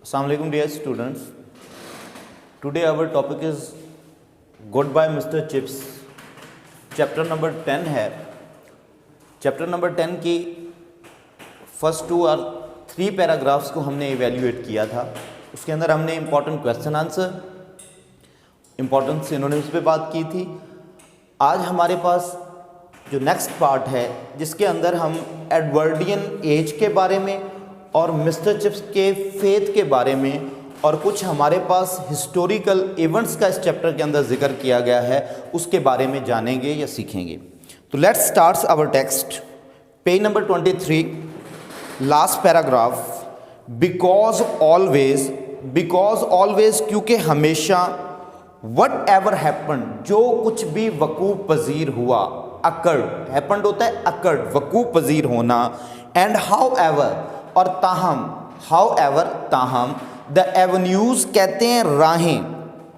Assalamualaikum dear students. Today our topic is Goodbye Mr. Chips. Chapter number 10 है. Chapter number 10 की first 2 और 3 paragraphs को हमने evaluate किया था. उसके अंदर हमने important question answer, important synonyms पे बात की थी. आज हमारे पास जो नेक्स्ट पार्ट है जिसके अंदर हम एडवर्डियन एज के बारे में और मिस्टर चिप्स के फेथ के बारे में और कुछ हमारे पास हिस्टोरिकल इवेंट्स का इस चैप्टर के अंदर जिक्र किया गया है उसके बारे में जानेंगे या सीखेंगे. तो let's start our text. Page number 23, last paragraph. Because always क्योंकि हमेशा, वट एवर हैपन जो कुछ भी वकूफ पजीर हुआ, अकर्ड, हैपन्ड होता है अकर्ड, वकूफ पजीर होना. एंड हाउ एवर और ताहम, हाउ एवर ताहम, द एवेन्यूज कहते हैं राहें,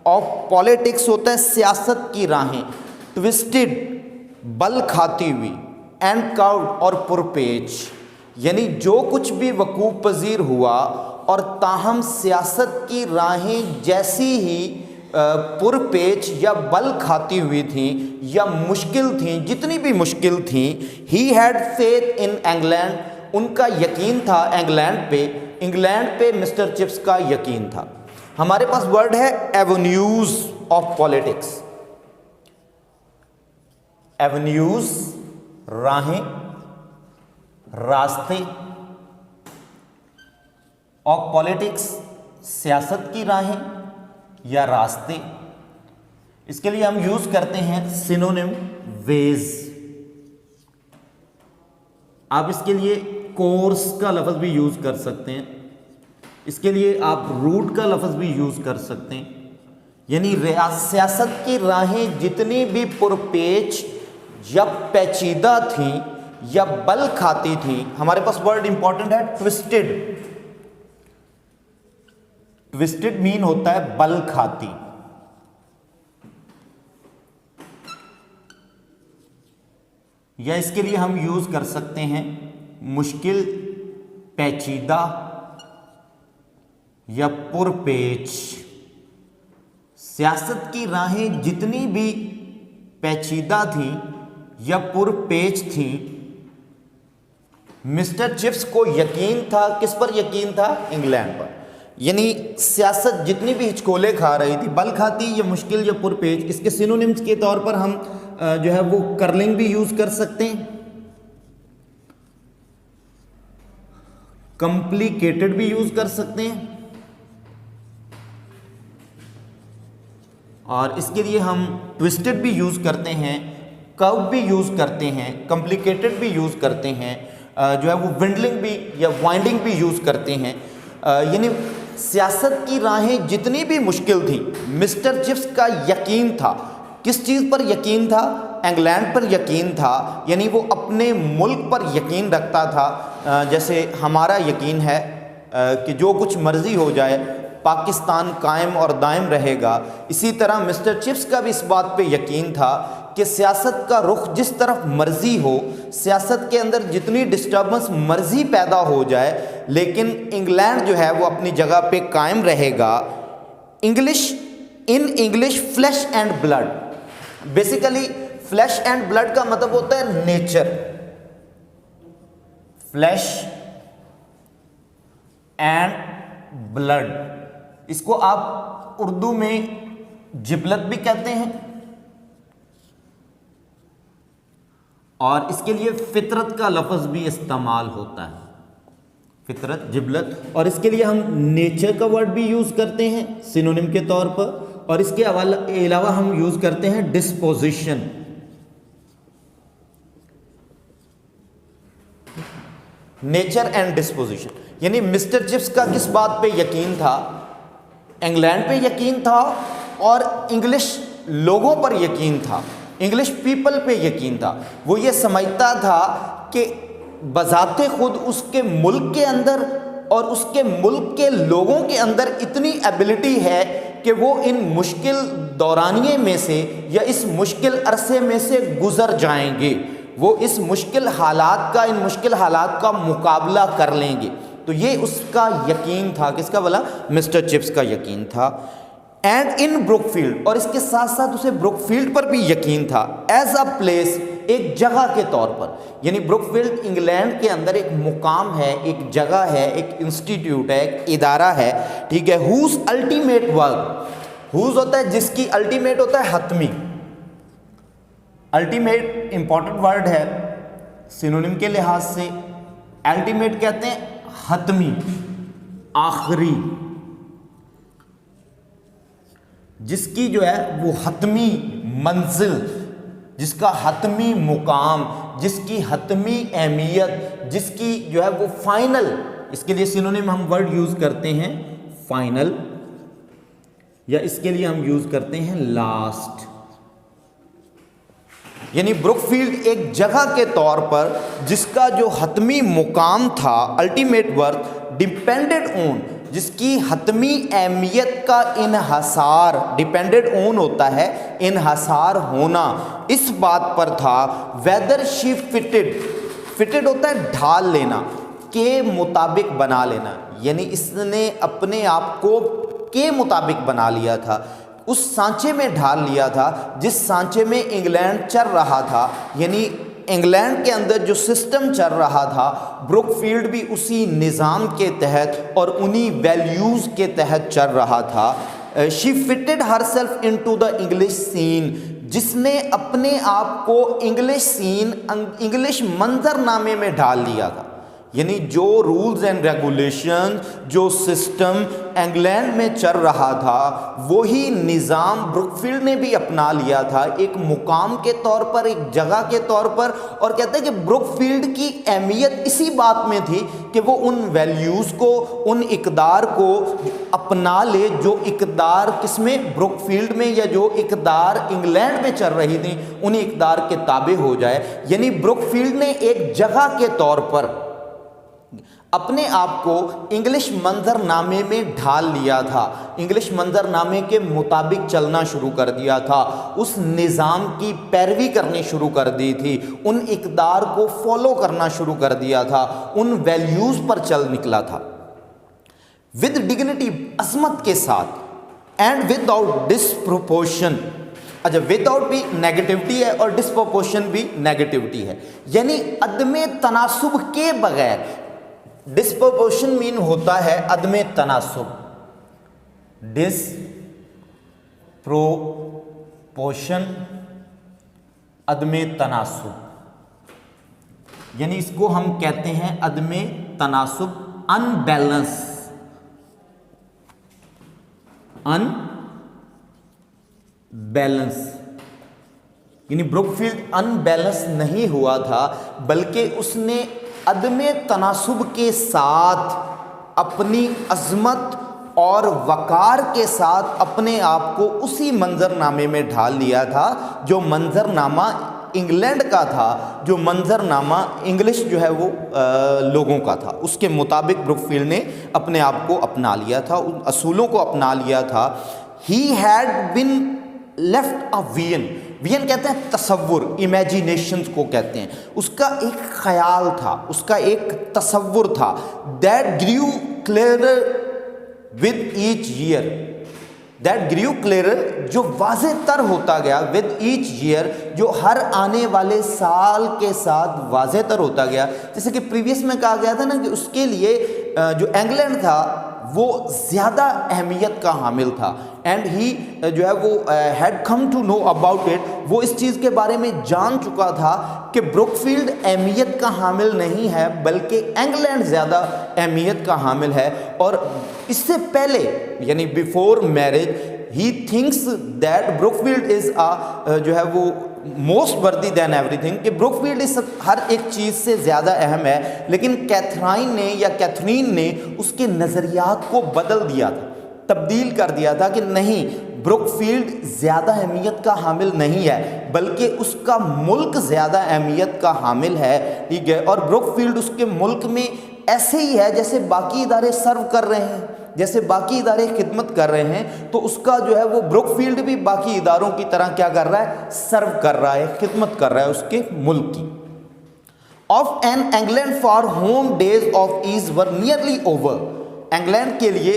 ऑफ पॉलिटिक्स होता है सियासत की राहें, ट्विस्टेड बल खाती हुई, एंड कर्व्ड और पुरपेच, यानी जो कुछ भी वकूफ पजीर हुआ और ताहम सियासत की राहें जैसी ही पुरपेच या बल खाती हुई थी या मुश्किल थी, जितनी भी मुश्किल थी. He had faith in England, उनका यकीन था इंग्लैंड पे मिस्टर चिप्स का यकीन था. हमारे पास वर्ड है एवेन्यूज ऑफ पॉलिटिक्स. एवेन्यूज राहें, रास्ते, ऑफ पॉलिटिक्स सियासत की राहें या रास्ते. इसके लिए हम यूज करते हैं सिनोनिम वेज. आप इसके लिए कोर्स का लफ्ज़ भी यूज कर सकते हैं. इसके लिए आप रूट का लफ्ज़ भी यूज कर सकते हैं. यानी सियासत की राहें जितनी भी पुरपेच या पेचीदा थी या बल खाती थी. हमारे पास वर्ड इंपॉर्टेंट है ट्विस्टेड. ट्विस्टेड मीन होता है बल खाती. या इसके लिए हम यूज कर सकते हैं मुश्किल, पेचीदा या पुरपेच. सियासत की राहें जितनी भी पेचीदा थी या पुरपेच थी, मिस्टर चिप्स को यकीन था. किस पर यकीन था? इंग्लैंड पर. यानी सियासत जितनी भी हिचकोले खा रही थी, बल खाती या मुश्किल या पुरपेच, इसके सिनोनिम्स के तौर पर हम जो है वो कर्लिंग भी यूज कर सकते हैं, कॉम्प्लिकेटेड भी यूज कर सकते हैं, और इसके लिए हम ट्विस्टेड भी यूज करते हैं, कर्व भी यूज करते हैं, कॉम्प्लिकेटेड भी यूज करते हैं, जो है वो विंडलिंग भी या वाइंडिंग भी यूज करते हैं. यानी सियासत की राहें जितनी भी मुश्किल थी, मिस्टर चिप्स का यकीन था. किस चीज़ पर यकीन था? इंग्लैंड पर यकीन था. यानी वो अपने मुल्क पर यकीन रखता था. जैसे हमारा यकीन है कि जो कुछ मर्जी हो जाए पाकिस्तान कायम और दायम रहेगा, इसी तरह मिस्टर चिप्स का भी इस बात पे यकीन था कि सियासत का रुख जिस तरफ मर्जी हो, सियासत के अंदर जितनी डिस्टर्बेंस मर्जी पैदा हो जाए, लेकिन इंग्लैंड जो है वो अपनी जगह पे कायम रहेगा. In English flash and blood. Basically flash and blood का मतलब होता है नेचर. फ्लैश एंड ब्लड, इसको आप उर्दू में जिबलत भी कहते हैं, और इसके लिए फितरत का लफ्ज भी इस्तेमाल होता है. फितरत, जिबलत. और इसके लिए हम नेचर का वर्ड भी यूज करते हैं सिनोनिम के तौर पर, और इसके अलावा हम यूज करते हैं डिस्पोजिशन. Nature and disposition. यानी मिस्टर चिप्स का किस बात पे यकीन था? इंग्लैंड पे यकीन था और इंग्लिश लोगों पर यकीन था, इंग्लिश पीपल पे यकीन था. वो ये समझता था कि बजाते खुद उसके मुल्क के अंदर और उसके मुल्क के लोगों के अंदर इतनी एबिलिटी है कि वो इन मुश्किल दौरानिए में से या इस मुश्किल अरसे में से गुजर जाएंगे. वो इन मुश्किल हालात का मुकाबला कर लेंगे. तो ये उसका यकीन था, किसका बोला? मिस्टर चिप्स का यकीन था। एंड इन ब्रुकफील्ड, और इसके साथ साथ उसे ब्रुकफील्ड पर भी यकीन था, एज अ प्लेस, एक जगह के तौर पर। यानी ब्रुकफील्ड इंग्लैंड के अंदर एक मुकाम है, एक जगह है, एक इंस्टीट्यूट है, एक इदारा है, ठीक है। हुज अल्टीमेट वर्क, हुज होता है जिसकी, अल्टीमेट होता है हतमी। अल्टीमेट इंपॉर्टेंट वर्ड है सिनोनिम के लिहाज से। अल्टीमेट कहते हैं हतमी, आखिरी, जिसकी जो है वो हतमी मंजिल, जिसका हतमी मुकाम, जिसकी हतमी अहमियत, जिसकी जो है वो फाइनल, इसके लिए सिनोनिम हम वर्ड यूज करते हैं फाइनल, या इसके लिए हम यूज करते हैं लास्ट। यानी ब्रुकफील्ड एक जगह के तौर पर जिसका जो हतमी मुकाम था, अल्टीमेट वर्थ, डिपेंडेड ऑन, जिसकी हतमी अहमियत का इन्हसार, डिपेंडेड ऑन होता है इन्हसार होना, इस बात पर था वेदर शी फिटेड, फिटेड होता है ढाल लेना, के मुताबिक बना लेना। यानी इसने अपने आप को के मुताबिक बना लिया था, उस सांचे में ढाल लिया था जिस सांचे में इंग्लैंड चल रहा था। यानी इंग्लैंड के अंदर जो सिस्टम चल रहा था, ब्रुकफील्ड भी उसी निज़ाम के तहत और उन्हीं वैल्यूज़ के तहत चल रहा था। She fitted herself into the English scene, जिसने अपने आप को इंग्लिश सीन, इंग्लिश मंजरनामे में ढाल लिया था। यानी जो रूल्स एंड रेगुलेशन, जो सिस्टम इंग्लैंड में चल रहा था, वही निज़ाम ब्रुकफील्ड ने भी अपना लिया था, एक मुकाम के तौर पर, एक जगह के तौर पर। और कहते हैं कि ब्रुकफील्ड की अहमियत इसी बात में थी कि वो उन वैल्यूज़ को, उन इक़दार को अपना ले, जो इक़दार किसमें, ब्रुकफील्ड में, या जो इक़दार इंग्लैंड में चल रही थी उन इक़दार के ताबे हो जाए। यानी ब्रुकफील्ड ने एक जगह के तौर पर अपने आप को इंग्लिश मंजरनामे में ढाल लिया था, इंग्लिश मंजरनामे के मुताबिक चलना शुरू कर दिया था, उस निज़ाम की पैरवी करनी शुरू कर दी थी, उन इक़दार को फॉलो करना शुरू कर दिया था, उन वैल्यूज़ पर चल निकला था, विद डिग्निटी, अज़मत के साथ, एंड विदाउट डिस्प्रोपोर्शन। अच्छा, विदाउट भी नेगेटिविटी है और डिस्प्रोपोर्शन भी नेगेटिविटी है, यानी अदमे तनासुब के बगैर। डिस्प्रोपोर्शन मीन होता है अदमे तनासुब, डिस्प्रोपोर्शन, अदमे तनासुब, यानी इसको हम कहते हैं अदमे तनासुब, अनबैलेंस, अनबैलेंस। यानी ब्रुकफील्ड अनबैलेंस नहीं हुआ था, बल्कि उसने अदमे तनासुब के साथ, अपनी अज़मत और वक़ार के साथ अपने आप को उसी मंजरनामे में ढाल लिया था जो मंजरनामा इंग्लैंड का था, जो मंजरनामा इंग्लिश जो है वो लोगों का था। उसके मुताबिक ब्रुकफील्ड ने अपने आप को अपना लिया था, उन असूलों को अपना लिया था। He had been left a vision, vision कहते हैं तसव्वुर, इमेजिनेशंस को कहते हैं। उसका एक ख्याल था, उसका एक तसव्वुर था, that grew clearer with each year, that grew clearer, जो वाज़े तर होता गया, विद ईच ईयर, जो हर आने वाले साल के साथ वाज़े तर होता गया। जैसे कि प्रीवियस में कहा गया था ना कि उसके लिए जो इंग्लैंड था वो ज़्यादा अहमियत का हामिल था, एंड ही जो है वो had come to know about it, वो इस चीज़ के बारे में जान चुका था कि ब्रुकफील्ड अहमियत का हामिल नहीं है, बल्कि इंग्लैंड ज़्यादा अहमियत का हामिल है। और इससे पहले, यानी before marriage, he thinks that Brookfield is जो है वो मोस्ट वर्दी दैन एवरीथिंग, कि ब्रुकफील्ड इस हर एक चीज़ से ज़्यादा अहम है। लेकिन कैथरीन ने उसके नज़रियात को बदल दिया था, तब्दील कर दिया था कि नहीं, ब्रुकफील्ड ज़्यादा अहमियत का हामिल नहीं है, बल्कि उसका मुल्क ज़्यादा अहमियत का हामिल है, ठीक है। और ब्रुकफील्ड उसके मुल्क में ऐसे ही है जैसे बाकी इदारे सर्व कर रहे हैं, जैसे बाकी इदारे खिदमत कर रहे हैं, तो उसका जो है वो ब्रुकफील्ड भी बाकी इदारों की तरह क्या कर रहा है, सर्व कर रहा है, खिदमत कर रहा है उसके मुल्क की। Of an England for whom days of ease were nearly over. England के लिए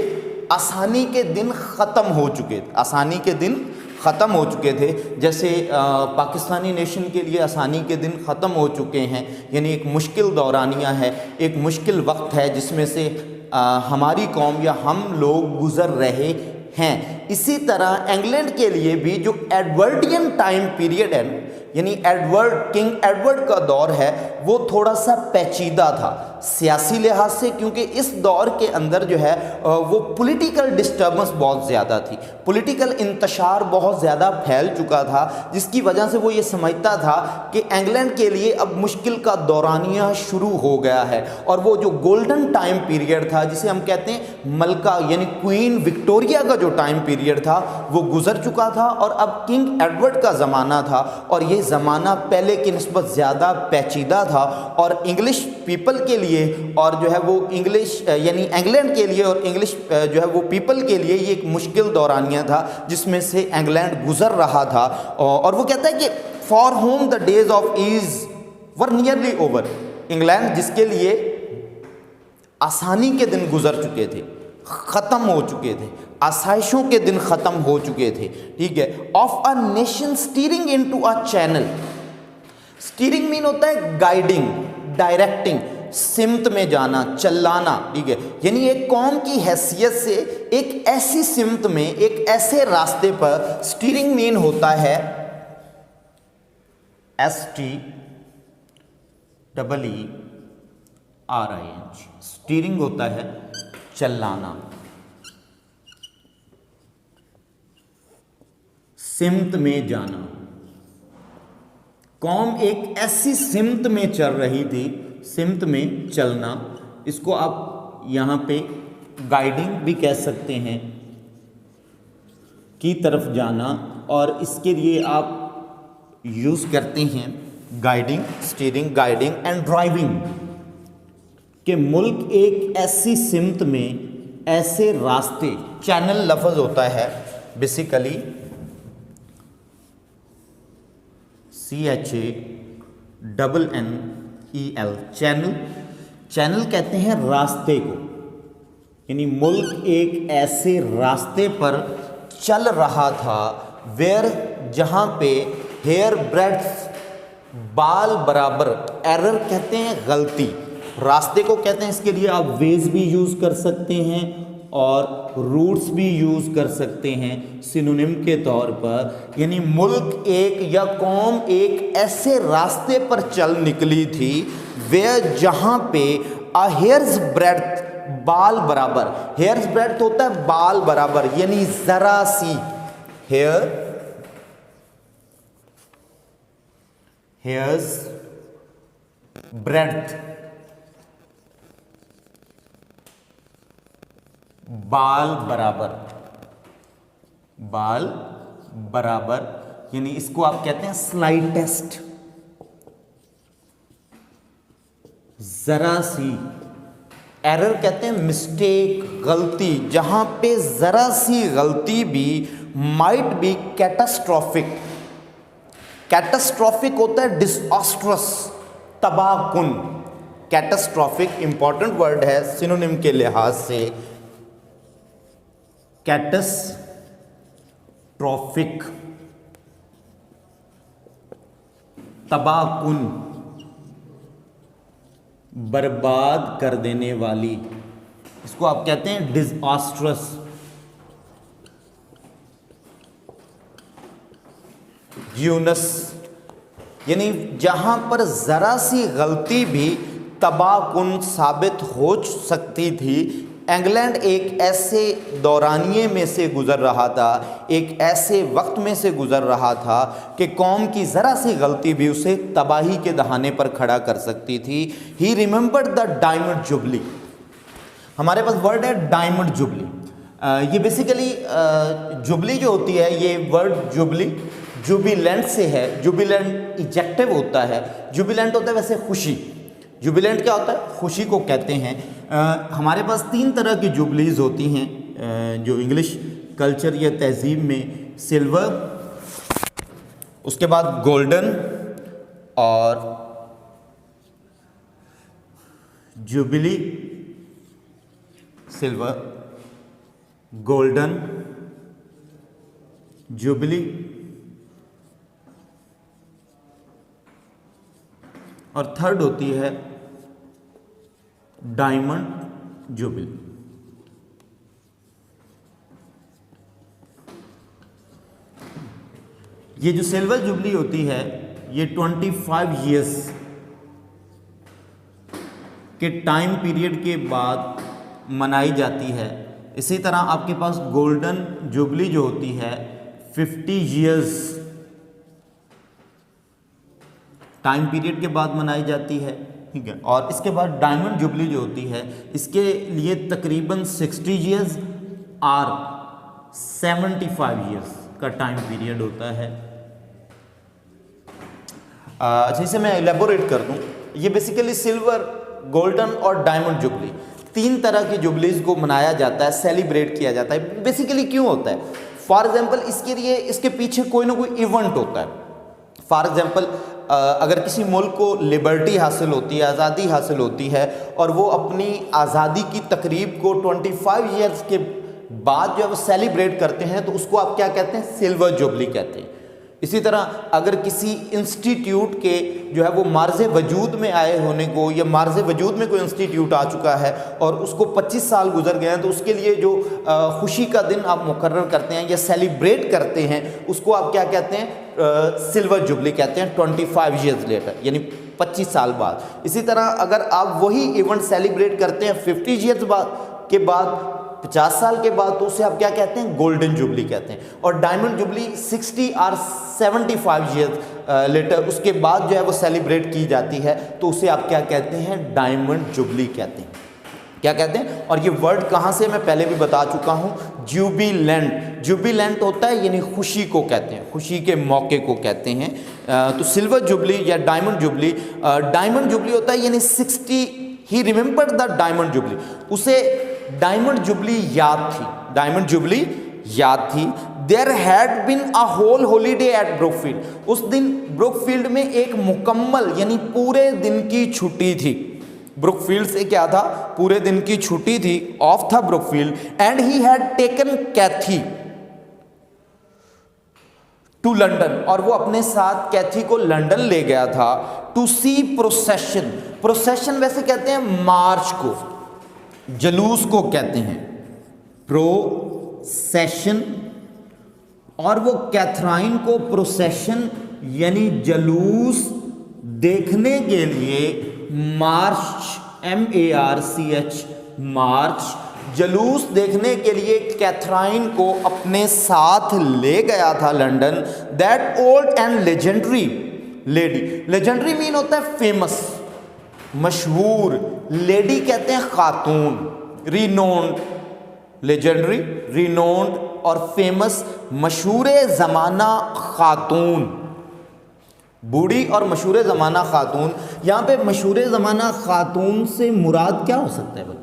आसानी के दिन ख़त्म हो चुके थे, आसानी के दिन ख़त्म हो चुके थे। जैसे पाकिस्तानी नेशन के लिए आसानी के दिन ख़त्म हो चुके हैं, यानी एक मुश्किल दौरानिया है, एक मुश्किल वक्त है जिसमें से हमारी कौम या हम लोग गुज़र रहे हैं। इसी तरह इंग्लैंड के लिए भी जो एडवर्डियन टाइम पीरियड है, यानी किंग एडवर्ड का दौर है, वो थोड़ा सा पेचीदा था सियासी लिहाज से, क्योंकि इस दौर के अंदर जो है वो पॉलिटिकल डिस्टर्बेंस बहुत ज़्यादा थी, पॉलिटिकल इंतशार बहुत ज़्यादा फैल चुका था, जिसकी वजह से वो ये समझता था कि इंग्लैंड के लिए अब मुश्किल का दौरानिया शुरू हो गया है। और वो जो गोल्डन टाइम पीरियड था, जिसे हम कहते हैं मलका यानी क्वीन विक्टोरिया का जो टाइम पीरियड था, वो गुजर चुका था और अब किंग एडवर्ड का ज़माना था। और ये ज़माना पहले की निस्बत ज़्यादा पेचीदा था और इंग्लिश पीपल के लिए, और जो है वो इंग्लिश यानी इंग्लैंड के लिए और इंग्लिश जो है वो पीपल के लिए ये एक मुश्किल दौरानिया था जिसमें से इंग्लैंड गुजर रहा था। और वो कहता है कि for whom the days of ease were nearly over. England जिसके लिए आसानी के दिन गुजर चुके थे, ख़त्म हो चुके थे, आसाइशों के दिन ख़त्म हो चुके थे, ठीक है। Of a nation steering into a channel. Steering mean होता है गाइडिंग, डायरेक्टिंग, सिमत में जाना, चलाना, ठीक है। यानी एक कौम की हैसियत से एक ऐसी सिमत में, एक ऐसे रास्ते पर स्टीयरिंग मीन होता है STEERING। स्टीयरिंग होता है चलाना, सिमत में जाना। कौम एक ऐसी सिमत में चल रही थी, सिमत में चलना, इसको आप यहाँ पे गाइडिंग भी कह सकते हैं, की तरफ जाना, और इसके लिए आप यूज़ करते हैं guiding, steering, guiding and driving. कि मुल्क एक ऐसी सिमत में, ऐसे रास्ते, चैनल लफ्ज़ होता है बेसिकली CHANNEL, चैनल। चैनल कहते हैं रास्ते को, यानी मुल्क एक ऐसे रास्ते पर चल रहा था वेयर, जहाँ पे हेयर ब्रेड्थ, बाल बराबर, एरर कहते हैं गलती, रास्ते को कहते हैं। इसके लिए आप वेज भी यूज़ कर सकते हैं और रूट्स भी यूज़ कर सकते हैं सिनोनिम के तौर पर। यानी मुल्क एक या कौम एक ऐसे रास्ते पर चल निकली थी वेयर, जहाँ पे अ हेयर्स ब्रेड्थ, बाल बराबर, हेयर्स ब्रेड्थ होता है बाल बराबर, यानी ज़रा सी, हेयर्स ब्रेड्थ, बाल बराबर, बाल बराबर, यानी इसको आप कहते हैं स्लाइटेस्ट, जरा सी। एरर कहते हैं मिस्टेक, गलती, जहां पे जरा सी गलती भी माइट बी कैटास्ट्रॉफिक। कैटास्ट्रॉफिक होता है डिसऑस्ट्रस, तबाहकुन। कैटास्ट्रॉफिक इंपॉर्टेंट वर्ड है सिनोनिम के लिहाज से। कैटास्ट्रॉफिक, तबाहकुन, बर्बाद कर देने वाली, इसको आप कहते हैं डिसऑस्ट्रस। यूनस, यानी जहां पर जरा सी गलती भी तबाहकुन साबित हो सकती थी। इंग्लैंड एक ऐसे दौरानिए में से गुज़र रहा था, एक ऐसे वक्त में से गुज़र रहा था कि कौम की ज़रा सी गलती भी उसे तबाही के दहाने पर खड़ा कर सकती थी। ही रिमेंबर्ड द डायमंड जुबली। हमारे पास वर्ड है डायमंड जुबली। ये बेसिकली जुबली जो होती है, ये वर्ड जुबली जुबिलेंट से है। जुबिलेंट इजेक्टिव होता है, जुबिलेंट होता है वैसे खुशी। जुबिलेंट क्या होता है? खुशी को कहते हैं। हमारे पास 3 तरह की जुबलीज़ होती हैं जो इंग्लिश कल्चर या तहजीब में, सिल्वर, उसके बाद गोल्डन और जुबली, सिल्वर, गोल्डन जुबली और थर्ड होती है डायमंड जुबली। ये जो सिल्वर जुबली होती है ये 25 इयर्स के टाइम पीरियड के बाद मनाई जाती है। इसी तरह आपके पास गोल्डन जुबली जो होती है 50 इयर्स टाइम पीरियड के बाद मनाई जाती है, ठीक है। और इसके बाद डायमंड जुबली जो होती है इसके लिए तकरीबन 60 इयर्स और 75 इयर्स का टाइम पीरियड होता है। अच्छा, इसे मैं एलेबोरेट कर दूं, ये बेसिकली सिल्वर, गोल्डन और डायमंड जुबली तीन तरह की जुबलीज को मनाया जाता है, सेलिब्रेट किया जाता है। बेसिकली क्यों होता है? फॉर एग्जांपल इसके लिए इसके पीछे कोई ना कोई इवेंट होता है। फॉर एग्जांपल अगर किसी मुल्क को लिबर्टी हासिल होती है, आज़ादी हासिल होती है और वो अपनी आज़ादी की तकरीब को 25 ईयर्स के बाद जो है वो सेलिब्रेट करते हैं तो उसको आप क्या कहते हैं? सिल्वर जुबली कहते हैं। इसी तरह अगर किसी इंस्टीट्यूट के जो है वो मार्ज़े वजूद में आए होने को या मार्ज़े वजूद में कोई इंस्टीट्यूट आ चुका है और उसको 25 साल गुजर गए हैं तो उसके लिए जो खुशी का दिन आप मुकर्रर करते हैं या सेलिब्रेट करते हैं उसको आप क्या कहते हैं? सिल्वर जुबली कहते हैं 25 ईयर्स लेटर, यानी 25 साल बाद। इसी तरह अगर आप वही इवेंट सेलिब्रेट करते हैं 50 ईयर्स के बाद 50 साल के बाद तो उसे आप क्या कहते हैं? गोल्डन जुबली कहते हैं। और डायमंड जुबली 60 और 75 ईयर्स लेटर उसके बाद जो है वो सेलिब्रेट की जाती है तो उसे आप क्या कहते हैं? डायमंड जुबली कहते हैं। क्या कहते हैं? और ये वर्ड कहाँ से मैं पहले भी बता चुका हूँ, जुबिलेंट। जुबिलेंट होता है यानी खुशी को कहते हैं, खुशी के मौके को कहते हैं। तो सिल्वर जुबली या डायमंड जुबली होता है यानी 60, he remembered the diamond jubilee, उसे डायमंड जुबली याद थी, डायमंड जुबली याद थी। There had been a whole holiday at Brookfield, उस दिन ब्रुकफील्ड में एक मुकम्मल यानी पूरे दिन की छुट्टी थी। ब्रुकफील्ड से क्या था? पूरे दिन की छुट्टी थी, ऑफ था Brookfield. And he had taken Kathie to London, और वो अपने साथ कैथी को लंदन ले गया था टू सी प्रोसेशन। प्रोसेशन वैसे कहते हैं मार्च को, जलूस को कहते हैं प्रोसेशन, और वो कैथराइन को प्रोसेशन यानी जलूस देखने के लिए मार्च, MARCH, मार्च, जलूस देखने के लिए कैथराइन को अपने साथ ले गया था London. That old and legendary lady, legendary mean होता है फेमस, मशहूर, लेडी कहते हैं खातून, रिनोन्ड, लेजेंडरी, रिनोन्ड और फेमस, मशहूरे ज़माना खातून, बूढ़ी और मशहूरे ज़माना खातून। यहाँ पे मशहूरे ज़माना खातून से मुराद क्या हो सकता है भाई?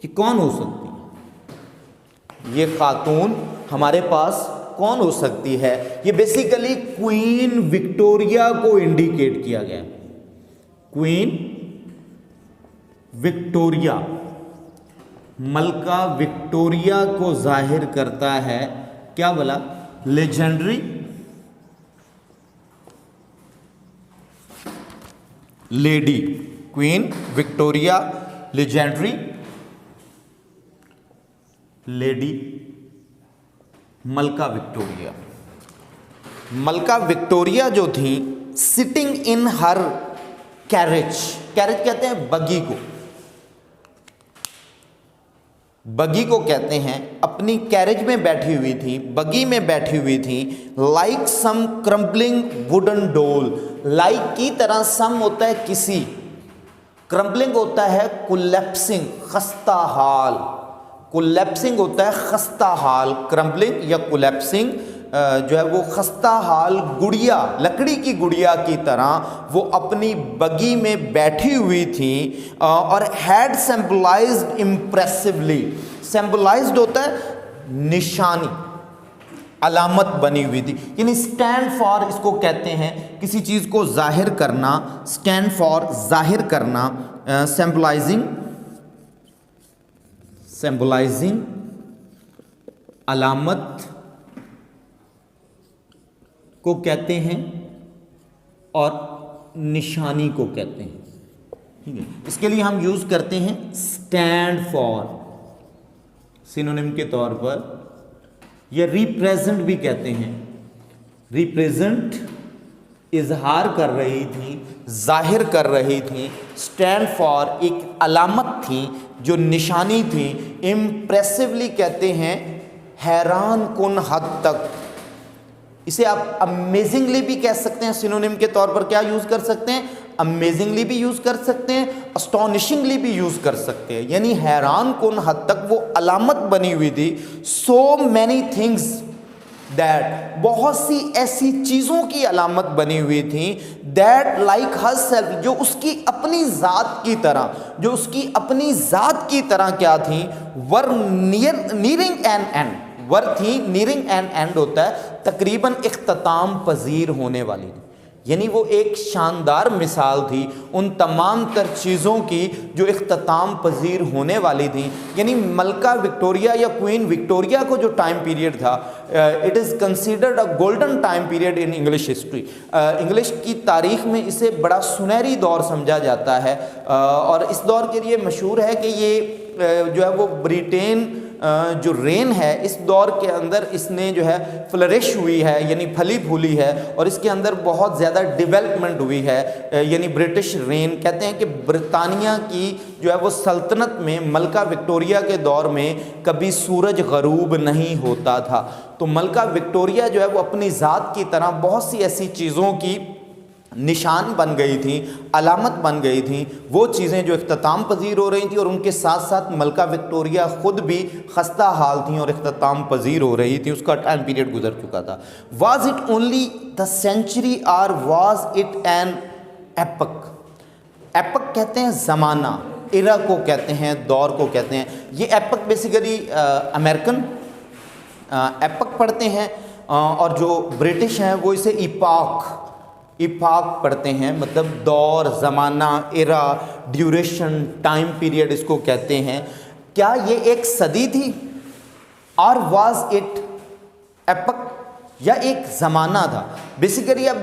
कि कौन हो सकती है ये खातून? हमारे पास कौन हो सकती है? ये बेसिकली क्वीन विक्टोरिया को इंडिकेट किया गया, क्वीन विक्टोरिया, मलका विक्टोरिया को जाहिर करता है। क्या बोला? Legendary lady, queen Victoria, legendary lady, मलका विक्टोरिया। मलका विक्टोरिया जो थी sitting in her carriage, carriage कहते हैं बगी को, बगी को कहते हैं, अपनी कैरेज में बैठी हुई थी, बगी में बैठी हुई थी। लाइक सम क्रम्बलिंग वुडन डोल, लाइक की तरह, सम होता है किसी, क्रम्बलिंग होता है कोलैप्सिंग, खस्ता हाल, कोलैप्सिंग होता है खस्ता हाल, क्रम्बलिंग या कोलैप्सिंग जो है वो खस्ता हाल गुड़िया, लकड़ी की गुड़िया की तरह वो अपनी बगी में बैठी हुई थी। और हैड सिंबलाइज्ड इम्प्रेसिवली, सिंबलाइज्ड होता है निशानी, अलामत बनी हुई थी, यानी स्टैंड फॉर इसको कहते हैं, किसी चीज़ को जाहिर करना, स्टैंड फॉर जाहिर करना, सिंबलाइजिंग अलामत को कहते हैं और निशानी को कहते हैं। ठीक है, इसके लिए हम यूज करते हैं स्टैंड फॉर सिनोनिम के तौर पर, या रिप्रेजेंट भी कहते हैं। रिप्रेजेंट इजहार कर रही थी, जाहिर कर रही थी। स्टैंड फॉर एक अलामत थी, जो निशानी थी। इम्प्रेसिवली कहते हैं हैरान कुन हद तक। इसे आप अमेजिंगली भी कह सकते हैं, सिनोनिम के तौर पर क्या यूज कर सकते हैं, अमेजिंगली भी यूज कर सकते हैं, अस्टॉनिशिंगली भी यूज कर सकते हैं। यानी हैरान कुन हद तक वो अलामत बनी हुई थी। सो मैनी थिंग्स दैट, बहुत सी ऐसी चीजों की अलामत बनी हुई थी। दैट लाइक हर सेल्फ, जो उसकी अपनी जात की तरह, जो उसकी अपनी जात की तरह क्या थी, वर नीरिंग एन एंड। वर थी, नीरिंग एन एंड होता है तकरीबन इख्तिताम पजीर होने वाली थी। यानी वो एक शानदार मिसाल थी उन तमाम तर चीज़ों की जो इख्तिताम पजीर होने वाली थी। यानी मलका विक्टोरिया या क्वीन विक्टोरिया को जो टाइम पीरियड था, it is considered a golden time period in English history. English की तारीख में इसे बड़ा सुनहरी दौर समझा जाता है। और इस दौर के लिए मशहूर है कि ये जो है वो ब्रिटेन जो रेन है, इस दौर के अंदर इसने जो है फ्लरिश हुई है, यानी फली फूली है, और इसके अंदर बहुत ज़्यादा डेवलपमेंट हुई है। यानी ब्रिटिश रेन कहते हैं कि ब्रितानिया की जो है वो सल्तनत में मलका विक्टोरिया के दौर में कभी सूरज गरूब नहीं होता था। तो मलका विक्टोरिया जो है वो अपनी ज़ात की तरह बहुत सी ऐसी चीज़ों की निशान बन गई थी, अलामत बन गई थी। वो चीज़ें जो इख्तिताम पजीर हो रही थी, और उनके साथ साथ मलका विक्टोरिया ख़ुद भी खस्ता हाल थी और इख्तिताम पजीर हो रही थी। उसका टाइम पीरियड गुजर चुका था। Was it only the century और was it an epoch? Epoch कहते हैं ज़माना, इरा को कहते हैं, दौर को कहते हैं। ये एपक बेसिकली अमेरिकन एपक पढ़ते हैं, और जो ब्रिटिश हैं वो इसे इपाक पढ़ते हैं। मतलब दौर, ज़माना, इरा, ड्यूरेशन, टाइम पीरियड इसको कहते हैं। क्या ये एक सदी थी, और वाज इट एपक, या एक ज़माना था? बेसिकली अब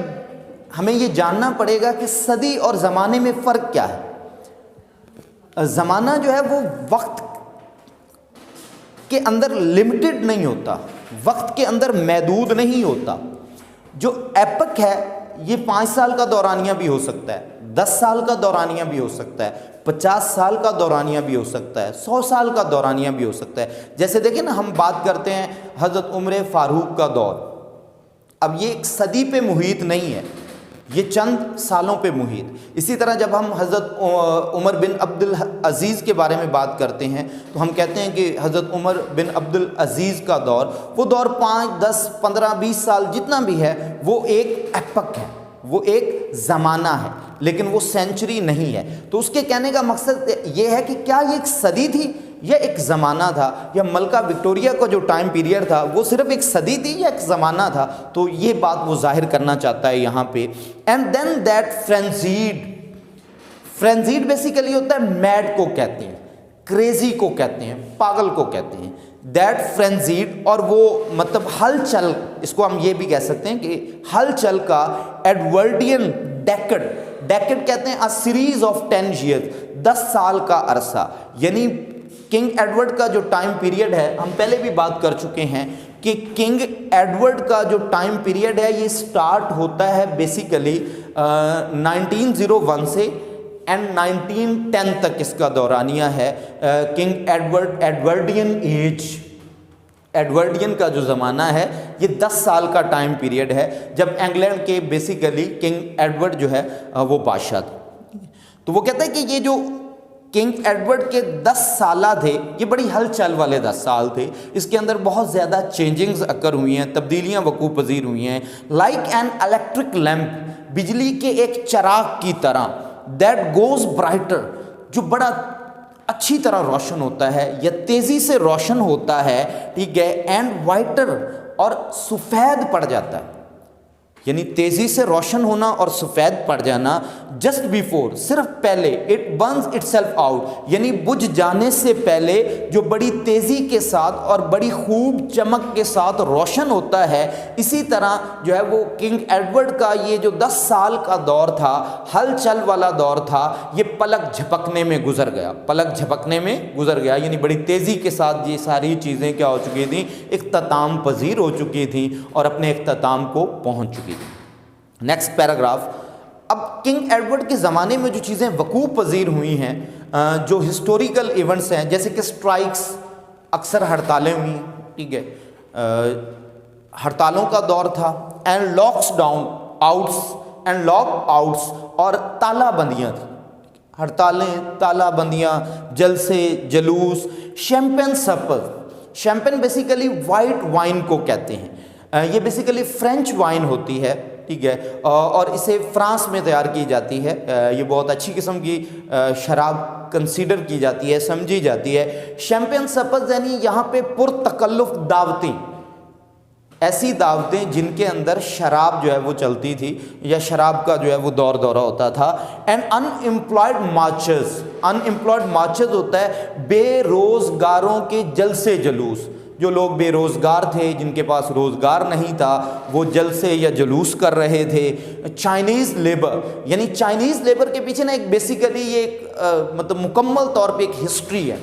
हमें ये जानना पड़ेगा कि सदी और ज़माने में फ़र्क क्या है। ज़माना जो है वो वक्त के अंदर लिमिटेड नहीं होता, वक्त के अंदर महदूद नहीं होता। जो एपक है ये 5 साल का दौरानिया भी हो सकता है, 10 साल का दौरानिया भी हो सकता है, 50 साल का दौरानिया भी हो सकता है, 100 साल का दौरानिया भी हो सकता है। जैसे देखिए ना, हम बात करते हैं हज़रत उमर फ़ारूक का दौर। अब ये एक सदी पे मुहित नहीं है, ये चंद सालों पे मुहित। इसी तरह जब हम हज़रत उमर बिन अब्दुल अज़ीज़ के बारे में बात करते हैं तो हम कहते हैं कि हज़रत उमर बिन अब्दुल अज़ीज़ का दौर, वो दौर 5, 10, 15, 20 साल जितना भी है, वो एक एपक है, वो एक ज़माना है, लेकिन वो सेंचुरी नहीं है। तो उसके कहने का मकसद ये है कि क्या ये एक सदी थी या एक ज़माना था, या मलका विक्टोरिया का जो टाइम पीरियड था वो सिर्फ एक सदी थी या एक ज़माना था। तो ये बात वो जाहिर करना चाहता है यहाँ पे। And then that frenzied basically होता है मैड को कहते हैं, क्रेजी को कहते हैं, पागल को कहते हैं। दैट फ्रेंजीड, और वो मतलब हलचल, इसको हम ये भी कह सकते हैं कि हलचल का एडवर्डियन डेकेड कहते हैं अ सीरीज ऑफ 10 ईयर्स, 10 साल का अरसा। यानी किंग एडवर्ड का जो टाइम पीरियड है, हम पहले भी बात कर चुके हैं कि किंग एडवर्ड का जो टाइम पीरियड है ये स्टार्ट होता है बेसिकली 1901 से एंड 1910 तक इसका दौरानिया है। किंग एडवर्डियन का जो ज़माना है ये 10 साल का टाइम पीरियड है, जब इंग्लैंड के बेसिकली किंग एडवर्ड जो है वो बादशाह थे। तो वो कहता है कि ये जो किंग एडवर्ड के 10 साल थे, ये बड़ी हलचल वाले 10 साल थे। इसके अंदर बहुत ज़्यादा चेंजिंग्स अकर हुई हैं, तब्दीलियाँ वकूफ़ पजीर हुई हैं। लाइक एन इलेक्ट्रिक लैम्प, बिजली के एक चिराग की तरह, दैट गोज़ ब्राइटर, जो बड़ा अच्छी तरह रोशन होता है या तेज़ी से रोशन होता है, ठीक है, एंड वाइटर, और सफ़ेद पड़ जाता है। यानी तेजी से रोशन होना और सफ़ेद पड़ जाना, जस्ट बिफोर, सिर्फ पहले, इट बर्न्स इटसेल्फ आउट, यानी बुझ जाने से पहले जो बड़ी तेज़ी के साथ और बड़ी खूब चमक के साथ रोशन होता है। इसी तरह जो है वो किंग एडवर्ड का ये जो 10 साल का दौर था, हलचल वाला दौर था, ये पलक झपकने में गुजर गया, पलक झपकने में गुजर गया, यानी बड़ी तेज़ी के साथ ये सारी चीज़ें क्या हो चुकी थी, इख्तिताम पजीर हो चुकी थी और अपने इख्तिताम को पहुँच चुकी। Next paragraph. अब किंग एडवर्ड के ज़माने में जो चीज़ें वकूफ़ पजीर हुई हैं, जो हिस्टोरिकल इवेंट्स हैं, जैसे कि स्ट्राइक्स, अक्सर हड़तालें हुई, ठीक है, हड़तालों का दौर था, and locks down outs and lock outs, और तालाबंदियाँ थी, हड़तालें, तालाबंदियाँ, जलसे, जलूस, शैंपेन सपर। शैंपेन बेसिकली वाइट वाइन को कहते हैं, ये बेसिकली फ्रेंच वाइन होती है, ठीक है, और इसे फ्रांस में तैयार की जाती है। ये बहुत अच्छी किस्म की शराब कंसीडर की जाती है, समझी जाती है। शैंपेन सपर्स यानी यहाँ पे पुरतकल्लुफ़ दावतें, ऐसी दावतें जिनके अंदर शराब जो है वो चलती थी या शराब का जो है वो दौर दौरा होता था। And unemployed marches, unemployed marches होता है बेरोज़गारों के जलसे जुलूस, जो लोग बेरोज़गार थे, जिनके पास रोज़गार नहीं था, वो जलसे या जुलूस कर रहे थे। चाइनीज़ लेबर, यानी चाइनीज़ लेबर के पीछे ना एक बेसिकली ये एक मतलब मुकम्मल तौर पे एक हिस्ट्री है,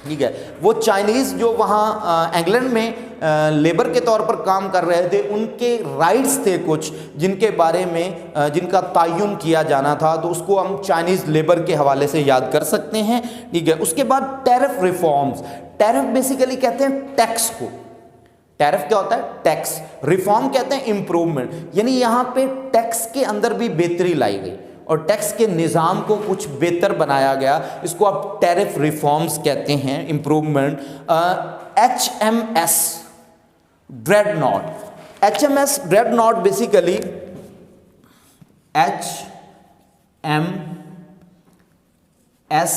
ठीक है। वो चाइनीज़ जो वहाँ इंग्लैंड में लेबर के तौर पर काम कर रहे थे, उनके राइट्स थे कुछ जिनके बारे में जिनका तयन किया जाना था, तो उसको हम चाइनीज़ लेबर के हवाले से याद कर सकते हैं, ठीक है। उसके बाद टैरिफ रिफॉर्म्स, टैरिफ बेसिकली कहते हैं टैक्स को, टैरिफ क्या होता है, टैक्स, रिफॉर्म कहते हैं इम्प्रूवमेंट, यानी यहाँ पे टैक्स के अंदर भी बेहतरी लाई गई और टैक्स के निज़ाम को कुछ बेहतर बनाया गया, इसको आप टैरिफ रिफॉर्म्स कहते हैं, improvement. HMS Dreadnought, HMS Dreadnought basically HMS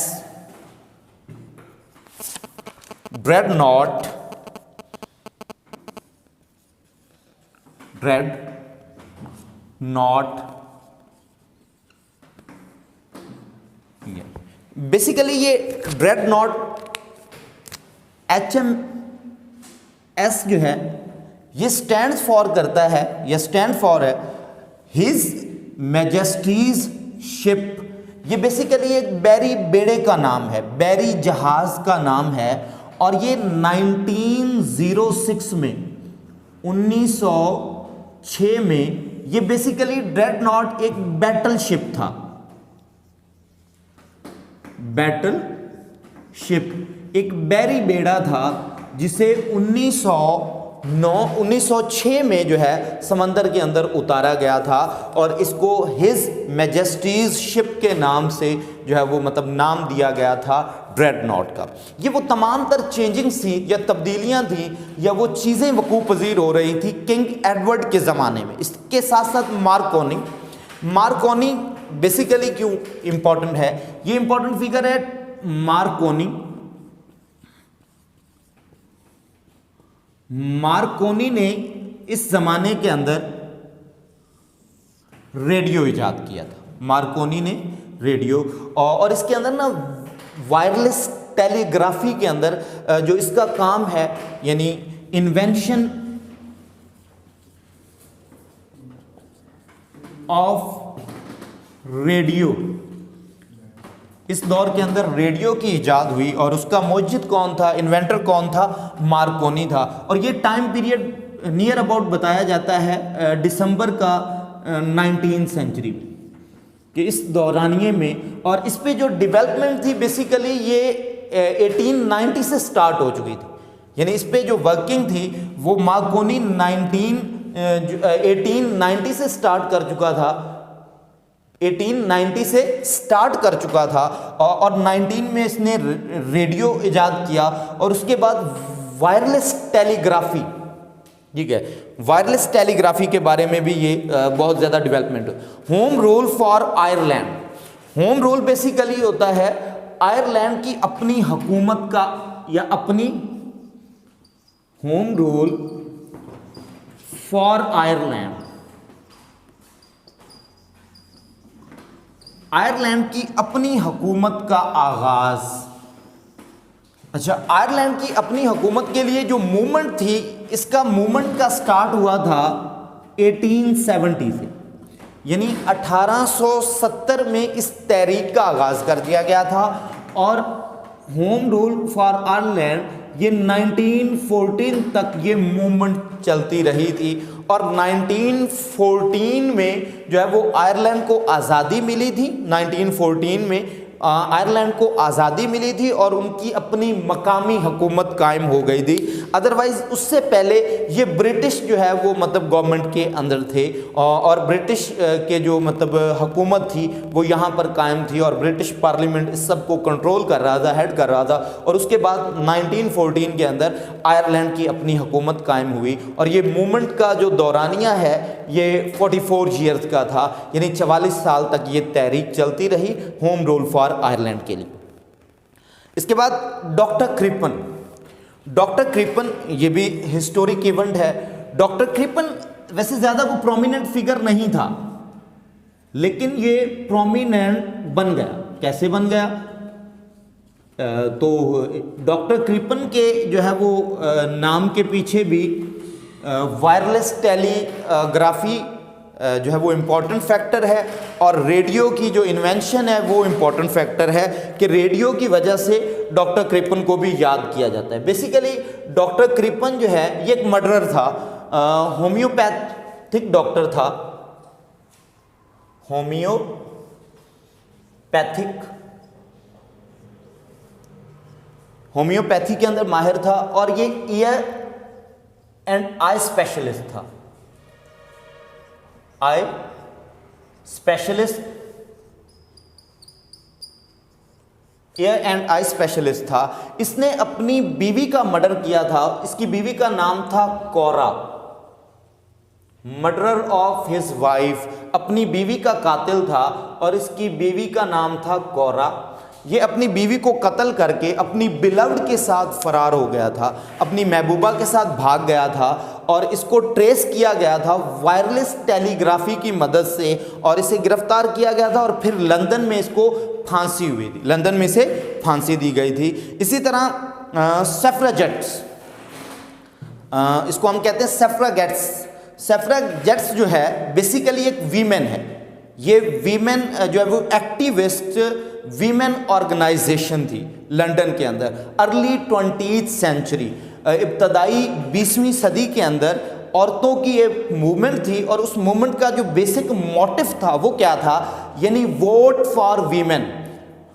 Dreadnought, basically ये ड्रेडनॉट HMS जो है ये स्टैंड फॉर करता है, या स्टैंड फॉर है हिज मैजेस्टीज शिप। ये बेसिकली एक बैरी बेड़े का नाम है, बैरी जहाज का नाम है, और ये 1906 में 1906 में ये बेसिकली ड्रेडनॉट एक बैटल शिप था, बैटल शिप, एक बैरी बेड़ा था जिसे 1906 में जो है समंदर के अंदर उतारा गया था, और इसको हिज मैजेस्टीज शिप के नाम से जो है वो मतलब नाम दिया गया था ड्रेडनॉट का। ये वो तमाम तर चेंजिंग्स थी या तब्दीलियां थी या वो चीज़ें वकूफ़ पजीर हो रही थी किंग एडवर्ड के ज़माने में। इसके साथ साथ मार्कोनी, मार्कोनी बेसिकली क्यों इंपॉर्टेंट है, ये इंपॉर्टेंट फिगर है मार्कोनी। मार्कोनी ने इस जमाने के अंदर रेडियो इजाद किया था, मार्कोनी ने रेडियो, और इसके अंदर ना वायरलेस टेलीग्राफी के अंदर जो इसका काम है, यानी इन्वेंशन ऑफ रेडियो, इस दौर के अंदर रेडियो की इजाद हुई और उसका मुजिद कौन था, इन्वेंटर कौन था, मार्कोनी था। और ये टाइम पीरियड नियर अबाउट बताया जाता है दिसंबर का 19th सेंचुरी में, कि इस दौरानिए में, और इस पे जो डेवलपमेंट थी बेसिकली ये 1890 से स्टार्ट हो चुकी थी, यानी इस पे जो वर्किंग थी वो मार्कोनी 1890 से स्टार्ट कर चुका था, 1890 से स्टार्ट कर चुका था, और 19 में इसने रेडियो इजाद किया, और उसके बाद वायरलेस टेलीग्राफी, ठीक है, वायरलेस टेलीग्राफी के बारे में भी ये बहुत ज़्यादा development. Home rule for Ireland, home rule basically होता है आयरलैंड की अपनी हुकूमत का, या अपनी home rule for Ireland, Ireland की अपनी हुकूमत का आगाज। अच्छा, आयरलैंड की अपनी हुकूमत के लिए जो मूवमेंट थी, इसका मूवमेंट का स्टार्ट हुआ था 1870 से, यानी 1870 में इस तहरीक का आगाज कर दिया गया था और होम रूल फॉर आयरलैंड ये 1914 तक ये मूवमेंट चलती रही थी। और 1914 में जो है वो आयरलैंड को आज़ादी मिली थी। 1914 में आयरलैंड को आज़ादी मिली थी और उनकी अपनी मकामी हुकूमत कायम हो गई थी। अदरवाइज़ उससे पहले ये ब्रिटिश जो है वो मतलब गवर्नमेंट के अंदर थे और ब्रिटिश के जो मतलब हुकूमत थी वो यहाँ पर कायम थी और ब्रिटिश पार्लियामेंट इस सब को कंट्रोल कर रहा था, हेड कर रहा था। और उसके बाद 1914 के अंदर आयरलैंड की अपनी हुकूमत कायम हुई और ये मूवमेंट का जो दौरानिया है ये 44 ईयर्स का था, यानी 44 साल तक ये तहरीक चलती रही होम रूल फॉर आयरलैंड के लिए। इसके बाद डॉक्टर क्रिपन ये भी हिस्टोरिक इवेंट है। डॉक्टर क्रिपन वैसे ज्यादा को प्रोमिनेंट फिगर नहीं था, लेकिन ये प्रोमिनेंट बन गया। कैसे बन गया? तो डॉक्टर क्रिपन के जो है वो नाम के पीछे भी वायरलेस टेलीग्राफी जो है वो इम्पॉर्टेंट फैक्टर है और रेडियो की जो इन्वेंशन है वो इम्पॉर्टेंट फैक्टर है कि रेडियो की वजह से डॉक्टर क्रिपन को भी याद किया जाता है। बेसिकली डॉक्टर क्रिपन जो है ये एक मर्डरर था, होम्योपैथिक डॉक्टर था, होम्योपैथी के अंदर माहिर था और ये ईयर एंड आई स्पेशलिस्ट था। Eye specialist, year and eye specialist था। इसने अपनी बीवी का मर्डर किया था। इसकी बीवी का नाम था कोरा। मर्डरर ऑफ हिज वाइफ, अपनी बीवी का कातिल था और इसकी बीवी का नाम था कोरा। ये अपनी बीवी को कत्ल करके अपनी बिलव्ड के साथ फरार हो गया था, अपनी महबूबा के साथ भाग गया था और इसको ट्रेस किया गया था वायरलेस टेलीग्राफी की मदद से और इसे गिरफ्तार किया गया था और फिर लंदन में इसको फांसी हुई थी, लंदन में से फांसी दी गई थी। इसी तरह सफ्रेजेट्स, इसको हम कहते हैं सफ्रेगेट्स। सफ्रेजेट्स जो है बेसिकली एक वीमेन है। ये वीमेन जो है वो एक्टिविस्ट वीमेन ऑर्गेनाइजेशन थी लंदन के अंदर। अर्ली 20th सेंचुरी, इब्तदाई 20वीं सदी के अंदर औरतों की एक मूवमेंट थी और उस मूवमेंट का जो बेसिक मोटिव था वो क्या था, यानी vote for women,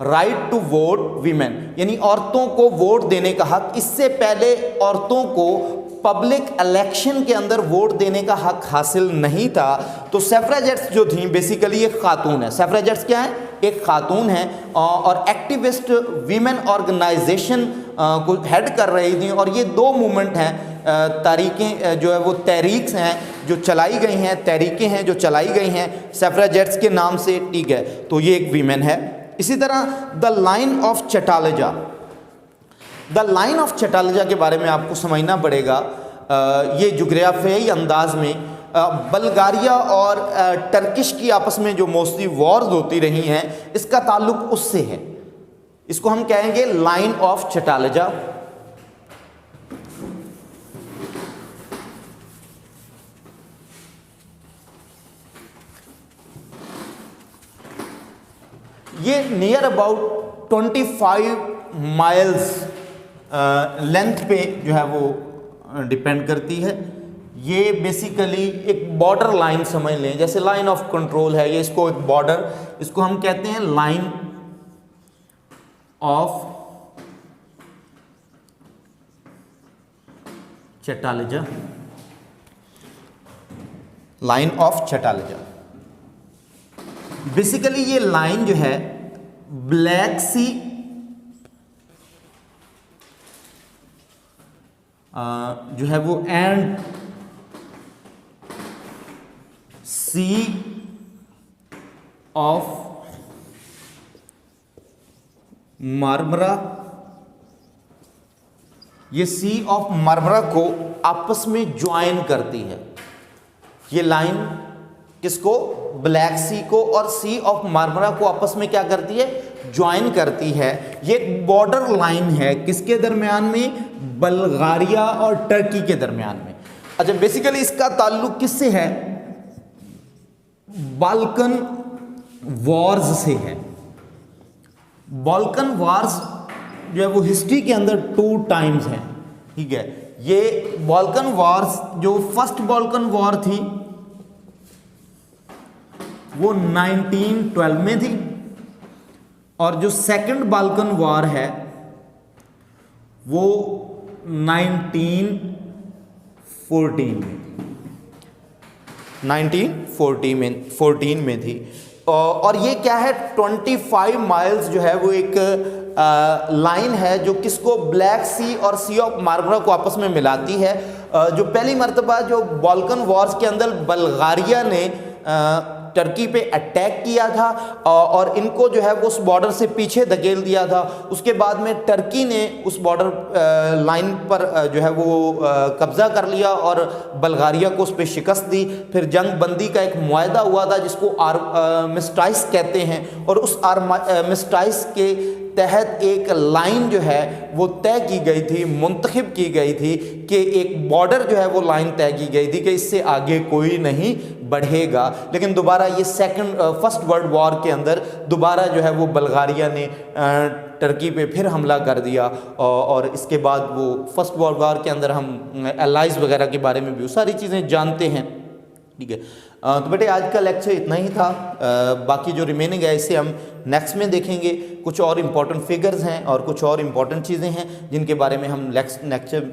right to vote women, यानी औरतों को वोट देने का हक। इससे पहले औरतों को पब्लिक इलेक्शन के अंदर वोट देने का हक हासिल नहीं था। तो सफ्रेजेट्स जो थी बेसिकली एक खातून है। सफ्रेजेट्स क्या है? एक खातून है और एक्टिविस्ट वीमेन ऑर्गेनाइजेशन को हेड कर रही थी। और ये दो मूवमेंट हैं, तारीखें जो है वो तहरीक हैं जो चलाई गई हैं, तहरीकें हैं जो चलाई गई हैं सफ्रेजेट्स के नाम से, ठीक है। तो ये एक वीमेन है। इसी तरह द लाइन ऑफ चटालेजा, द लाइन ऑफ चटालेजा के बारे में आपको समझना पड़ेगा। ये जुग्राफियाई अंदाज में बल्गारिया और टर्किश की आपस में जो मोस्टली वॉर्स होती रही हैं इसका ताल्लुक उससे है। इसको हम कहेंगे लाइन ऑफ चटालेजा। ये नियर अबाउट 25 माइल्स लेंथ पे जो है वो डिपेंड करती है। ये बेसिकली एक बॉर्डर लाइन समझ लें, जैसे लाइन ऑफ कंट्रोल है, ये इसको एक बॉर्डर, इसको हम कहते हैं लाइन ऑफ चटालेजा, लाइन ऑफ चटालेजा। बेसिकली ये लाइन जो है ब्लैक सी जो है वो एंड सी ऑफ मार्मरा, ये सी ऑफ मार्मरा को आपस में ज्वाइन करती है। ये लाइन किसको, ब्लैक सी को और सी ऑफ मार्मरा को आपस में क्या करती है, ज्वाइन करती है। ये एक बॉर्डर लाइन है किसके दरमियान में, बल्गारिया और टर्की के दरमियान में। अच्छा, बेसिकली इसका ताल्लुक किससे है, बाल्कन वॉर्स से है। बाल्कन वॉर्स जो है वो हिस्ट्री के अंदर 2 टाइम्स हैं, ठीक है। ये बाल्कन वॉर्स, जो फर्स्ट बाल्कन वॉर थी वो 1912 में थी, और जो सेकंड बाल्कन वॉर है वो 1914 में थी। और ये क्या है, 25 माइल्स जो है वो एक लाइन है जो किसको, ब्लैक सी और सी ऑफ मार्मरा को आपस में मिलाती है। जो पहली मर्तबा जो बाल्कन वॉर्स के अंदर बल्गारिया ने टर्की पे अटैक किया था और इनको जो है वो उस बॉर्डर से पीछे धकेल दिया था। उसके बाद में टर्की ने उस बॉर्डर लाइन पर जो है वो कब्ज़ा कर लिया और बल्गारिया को उस पर शिकस्त दी। फिर जंग बंदी का एक मुआहदा हुआ था जिसको आर्मिस्टाइस कहते हैं, और उस आर्मिस्टाइस के तहत एक लाइन जो है वो तय की गई थी, मुंतखब की गई थी कि एक बॉर्डर जो है वो लाइन तय की गई थी कि इससे आगे कोई नहीं बढ़ेगा। लेकिन दोबारा ये फर्स्ट वर्ल्ड वॉर के अंदर दोबारा जो है वो बल्गारिया ने टर्की पे फिर हमला कर दिया, और इसके बाद वो फर्स्ट वर्ल्ड वॉर के अंदर हम एलाइज वगैरह के बारे में भी वो सारी चीज़ें जानते हैं, ठीक है। तो बेटे आज का लेक्चर इतना ही था। बाकी जो रिमेनिंग है इसे हम नेक्स्ट में देखेंगे। कुछ और इम्पॉर्टेंट फिगर्स हैं और कुछ और इम्पॉर्टेंट चीज़ें हैं जिनके बारे में हम लेक्चर